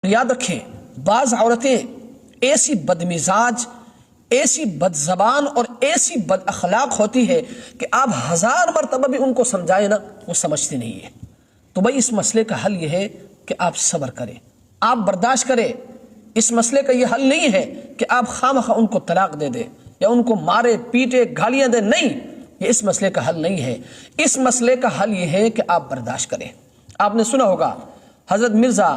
یاد رکھیں بعض عورتیں ایسی بدمزاج، ایسی بد زبان اور ایسی بد اخلاق ہوتی ہے کہ آپ ہزار مرتبہ بھی ان کو سمجھائیں نا وہ سمجھتی نہیں ہے۔ تو بھائی اس مسئلے کا حل یہ ہے کہ آپ صبر کریں، آپ برداشت کریں۔ اس مسئلے کا یہ حل نہیں ہے کہ آپ خواہ ان کو طلاق دے دیں یا ان کو مارے پیٹے گالیاں دیں، نہیں، یہ اس مسئلے کا حل نہیں ہے۔ اس مسئلے کا حل یہ ہے کہ آپ برداشت کریں۔ آپ نے سنا ہوگا حضرت مرزا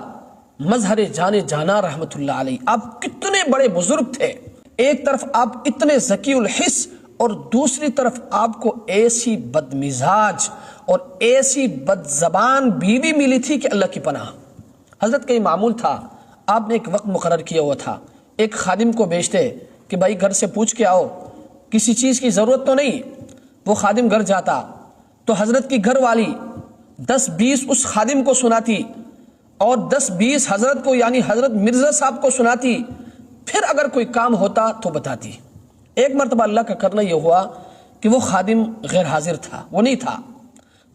مظہر جان جانا رحمت اللہ علیہ، آپ کتنے بڑے بزرگ تھے۔ ایک طرف آپ اتنے ذکی الحس اور دوسری طرف آپ کو ایسی بد مزاج اور ایسی بد زبان بیوی ملی تھی کہ اللہ کی پناہ۔ حضرت کا یہ معمول تھا، آپ نے ایک وقت مقرر کیا ہوا تھا، ایک خادم کو بھیجتے کہ بھائی گھر سے پوچھ کے آؤ، کسی چیز کی ضرورت تو نہیں۔ وہ خادم گھر جاتا تو حضرت کی گھر والی 10-20 اس خادم کو سناتی اور 10-20 حضرت کو یعنی حضرت مرزا صاحب کو سناتی، پھر اگر کوئی کام ہوتا تو بتاتی۔ ایک مرتبہ اللہ کا کرنا یہ ہوا کہ وہ خادم غیر حاضر تھا، وہ نہیں تھا،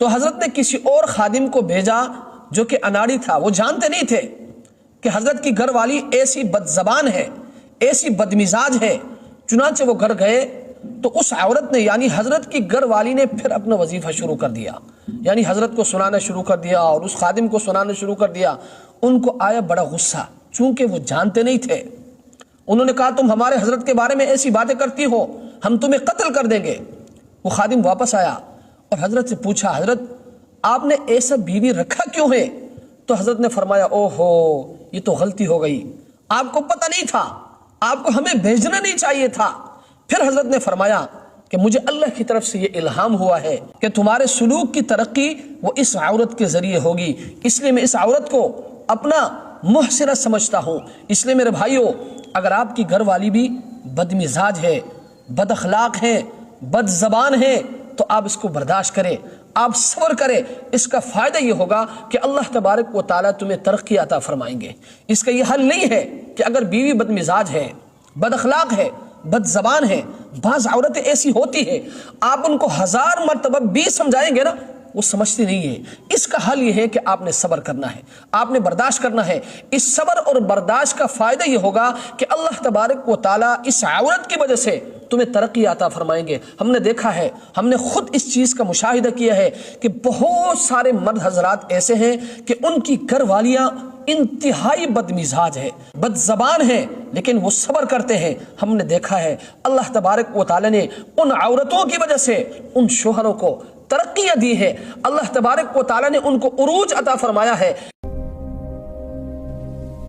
تو حضرت نے کسی اور خادم کو بھیجا جو کہ اناڑی تھا۔ وہ جانتے نہیں تھے کہ حضرت کی گھر والی ایسی بد زبان ہے، ایسی بد مزاج ہے۔ چنانچہ وہ گھر گئے تو اس عورت نے یعنی حضرت کی گھر والی نے پھر اپنا وظیفہ شروع کر دیا، یعنی حضرت کو سنانا شروع کر دیا اور اس خادم کو سنانا شروع کر دیا۔ ان کو آیا بڑا غصہ، چونکہ وہ جانتے نہیں تھے۔ انہوں نے کہا تم ہمارے حضرت کے بارے میں ایسی باتیں کرتی ہو، ہم تمہیں قتل کر دیں گے۔ وہ خادم واپس آیا اور حضرت سے پوچھا حضرت آپ نے ایسا بیوی رکھا کیوں ہے؟ تو حضرت نے فرمایا او ہو یہ تو غلطی ہو گئی، آپ کو پتہ نہیں تھا، آپ کو ہمیں بھیجنا نہیں چاہیے تھا۔ پھر حضرت نے فرمایا کہ مجھے اللہ کی طرف سے یہ الہام ہوا ہے کہ تمہارے سلوک کی ترقی وہ اس عورت کے ذریعے ہوگی، اس لیے میں اس عورت کو اپنا محسنہ سمجھتا ہوں۔ اس لیے میرے بھائیوں، اگر آپ کی گھر والی بھی بد مزاج ہے، بد اخلاق ہے، بد زبان ہے، تو آپ اس کو برداشت کریں، آپ صبر کریں۔ اس کا فائدہ یہ ہوگا کہ اللہ تبارک و تعالیٰ تمہیں ترقی عطا فرمائیں گے۔ اس کا یہ حل نہیں ہے کہ اگر بیوی بد مزاج ہے، بد اخلاق ہے، بد زبان ہے، بعض عورتیں ایسی ہوتی ہے آپ ان کو ہزار مرتبہ بھی سمجھائیں گے نا وہ سمجھتی نہیں ہے۔ اس کا حل یہ ہے کہ آپ نے صبر کرنا ہے، آپ نے برداشت کرنا ہے۔ اس صبر اور برداشت کا فائدہ یہ ہوگا کہ اللہ تبارک و تعالیٰ اس عورت کی وجہ سے تمہیں ترقی عطا فرمائیں گے۔ ہم نے دیکھا ہے، ہم نے خود اس چیز کا مشاہدہ کیا ہے کہ بہت سارے مرد حضرات ایسے ہیں کہ ان کی گھر والیاں انتہائی بد مزاج ہے، بد زبان ہے، لیکن وہ صبر کرتے ہیں۔ ہم نے دیکھا ہے اللہ تبارک و تعالیٰ نے ان عورتوں کی وجہ سے ان شوہروں کو ترقیاں دی ہے، اللہ تبارک و تعالیٰ نے ان کو عروج عطا فرمایا ہے۔